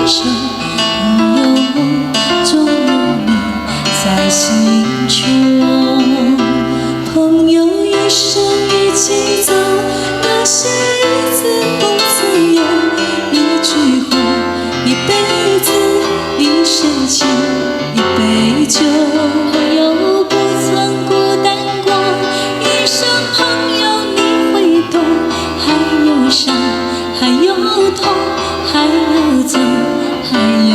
一生，梦有梦，终有你在心中。朋友一生一起走，那些日子不曾有。一句话，一辈子，一生情，一杯酒。朋友不曾孤单过，一生朋友你会懂。还有伤，还有痛，还有走，还有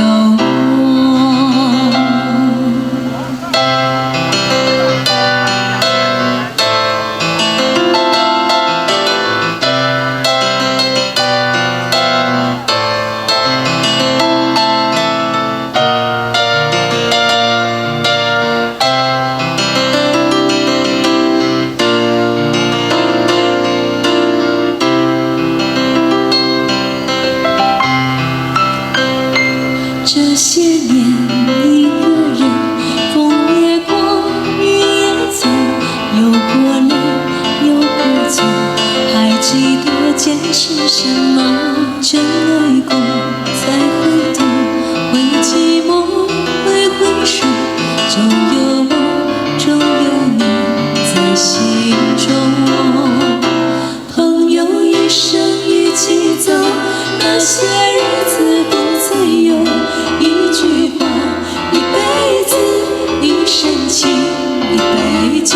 这些年一个人，风也过，雨也走，有过泪，有过错，还记得坚持什么？真爱过才会懂，会寂寞，会回首，终有我，终有你在心中。朋友一生一起走，那些日子不曾有。一句话，一辈子，一生情，一杯酒。